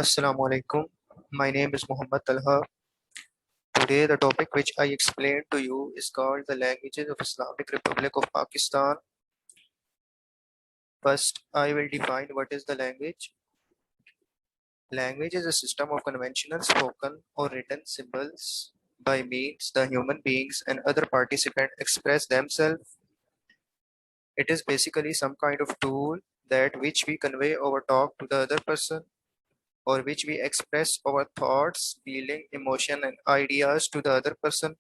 Assalamu alaikum. My name is Muhammad Talha. Today, the topic which I explained to you is called the languages of Islamic Republic of Pakistan. First, I will define what is the language. Language is a system of conventional spoken or written symbols by means the human beings and other participants express themselves. It is basically some kind of tool that which we convey our talk to the other person or which we express our thoughts, feeling, emotion and ideas to the other person.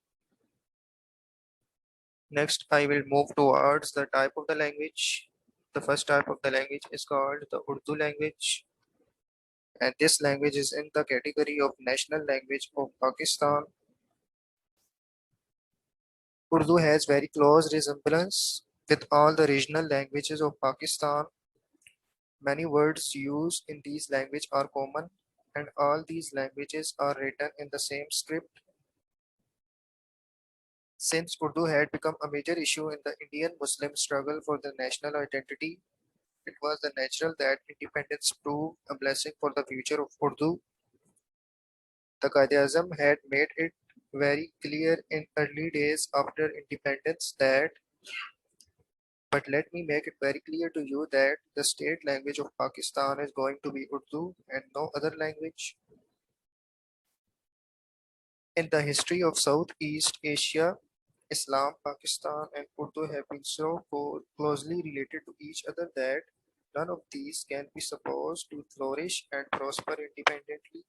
Next, I will move towards the type of the language. The first type of the language is called the Urdu language, and this language is in the category of national language of Pakistan. Urdu has very close resemblance with all the regional languages of Pakistan. Many words used in these languages are common, and all these languages are written in the same script. Since Urdu had become a major issue in the Indian Muslim struggle for the national identity, it was the natural that independence proved a blessing for the future of Urdu. The Quaid-e-Azam had made it very clear in early days after independence that, but let me make it very clear to you that the state language of Pakistan is going to be Urdu and no other language. In the history of Southeast Asia, Islam, Pakistan, and Urdu have been so closely related to each other that none of these can be supposed to flourish and prosper independently.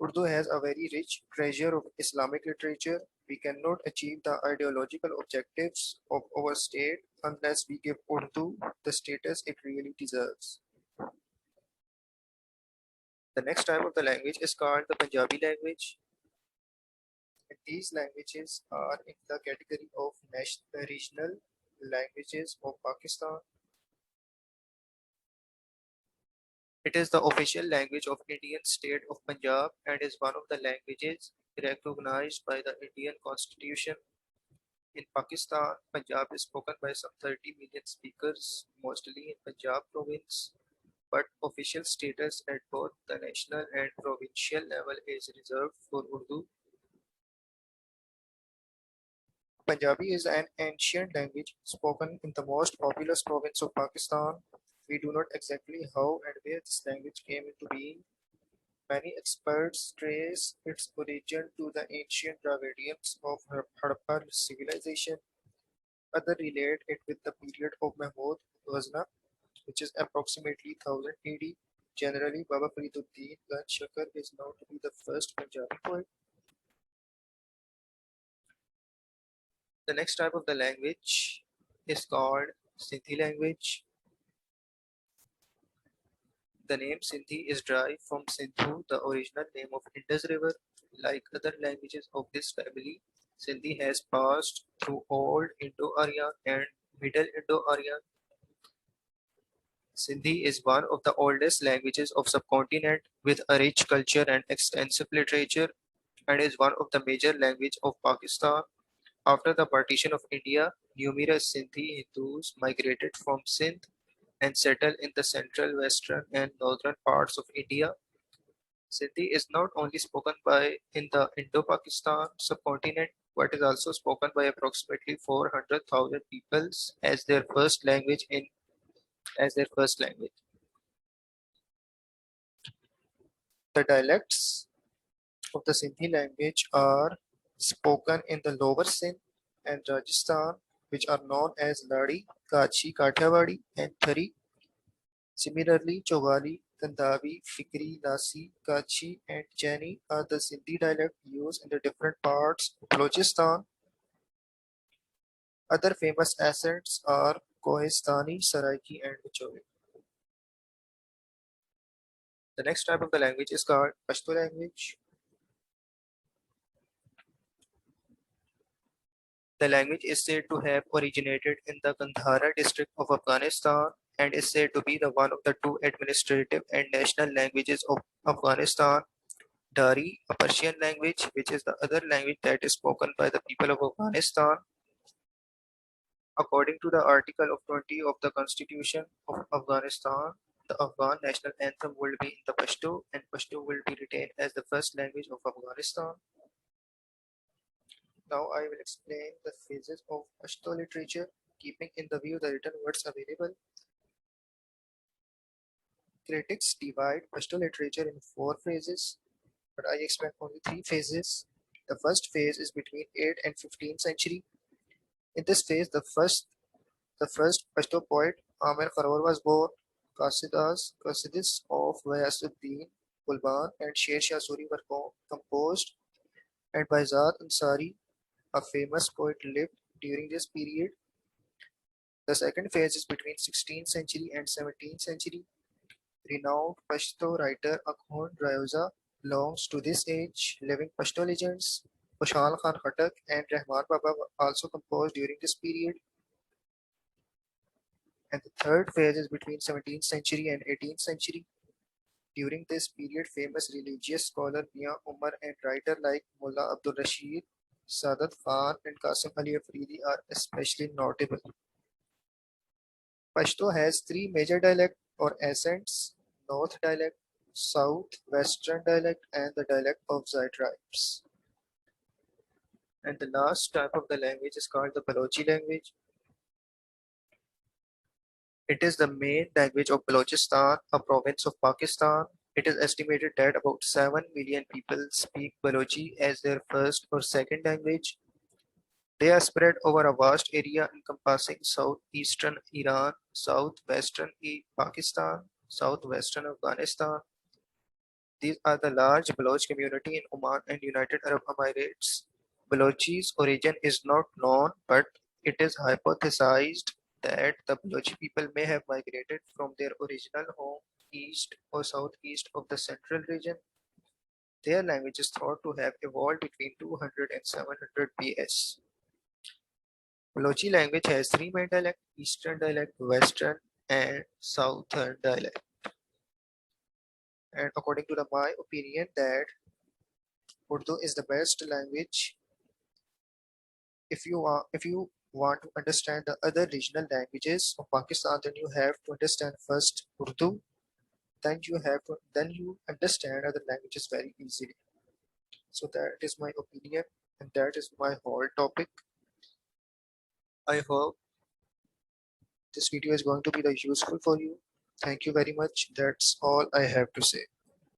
Urdu has a very rich treasure of Islamic literature. We cannot achieve the ideological objectives of our state unless we give Urdu the status it really deserves. The next type of the language is called the Punjabi language. And these languages are in the category of national regional languages of Pakistan. It is the official language of Indian state of Punjab and is one of the languages recognized by the Indian Constitution. In Pakistan, Punjab is spoken by some 30 million speakers, mostly in Punjab province, but official status at both the national and provincial level is reserved for Urdu. Punjabi is an ancient language spoken in the most populous province of Pakistan. We do not exactly how and where this language came into being. Many experts trace its origin to the ancient Dravidians of Harappa civilization. Others relate it with the period of Mahmud Ghazna, which is approximately 1000 AD. Generally, Baba Fariduddin Ganj Shakar is known to be the first Punjabi poet. The next type of the language is called Sindhi language. The name Sindhi is derived from Sindhu, the original name of Indus River. Like other languages of this family, Sindhi has passed through Old Indo-Aryan and Middle Indo-Aryan. Sindhi is one of the oldest languages of subcontinent with a rich culture and extensive literature, and is one of the major languages of Pakistan. After the partition of India, numerous Sindhi Hindus migrated from Sindh and settled in the central, western, and northern parts of India. Sindhi is not only spoken by in the Indo-Pakistan subcontinent, but is also spoken by approximately 400,000 peoples as their first language in as their first language. The dialects of the Sindhi language are spoken in the lower Sindh and Rajasthan, which are known as Ladi, Kachi, Kathiawadi, and Thari. Similarly, Chogali, Kandavi, Fikri, Lasi, Kachi, and Jaini are the Sindhi dialect used in the different parts of Balochistan. Other famous accents are Kohistani, Saraiki, and Bicholi. The next type of the language is called Pashto language. The language is said to have originated in the Gandhara district of Afghanistan and is said to be the one of the two administrative and national languages of Afghanistan. Dari, a Persian language, which is the other language that is spoken by the people of Afghanistan. According to the Article of 20 of the Constitution of Afghanistan, The Afghan national anthem will be in the Pashto, and Pashto will be retained as the first language of Afghanistan. Now I will explain the phases of Pashto literature, keeping in the view the written words available. Critics divide Pashto literature in four phases, but I expect only three phases. The first phase is between 8th and 15th century. In this phase, the first Pashto poet Amir Kharoor was born. Qasidis of Ghiyasuddin Gulban and Sher Shah Suri were composed, and Baizad Ansari, a famous poet, lived during this period. The second phase is between 16th century and 17th century. Renowned Pashto writer Akhund Rayuza belongs to this age. Living Pashto legends Khushaal Khan Khattak and Rahman Baba were also composed during this period. And the third phase is between 17th century and 18th century. During this period, famous religious scholar Mian Umar and writer like Mullah Abdul Rashid, Sadat Khan, and Qasim Ali Afridi are especially notable. Pashto has three major dialects or accents: North dialect, South Western dialect, and the dialect of Zai tribes. And the last type of the language is called the Balochi language. It is the main language of Balochistan, a province of Pakistan. It is estimated that about 7 million people speak Balochi as their first or second language. They are spread over a vast area encompassing southeastern Iran, southwestern Pakistan, southwestern Afghanistan. These are the large Baloch community in Oman and United Arab Emirates. Balochi's origin is not known, but it is hypothesized that the Balochi people may have migrated from their original home east or southeast of the central region. Their language is thought to have evolved between 200 and 700 BS. Balochi language has three main dialects: Eastern dialect, Western, and Southern dialect. And according to my opinion, that Urdu is the best language if you want to understand the other regional languages of Pakistan. Then you have to understand first Urdu. Then you understand other languages very easily. So that is my opinion, and that is my whole topic. I hope this video is going to be useful for you. Thank you very much. That's all I have to say.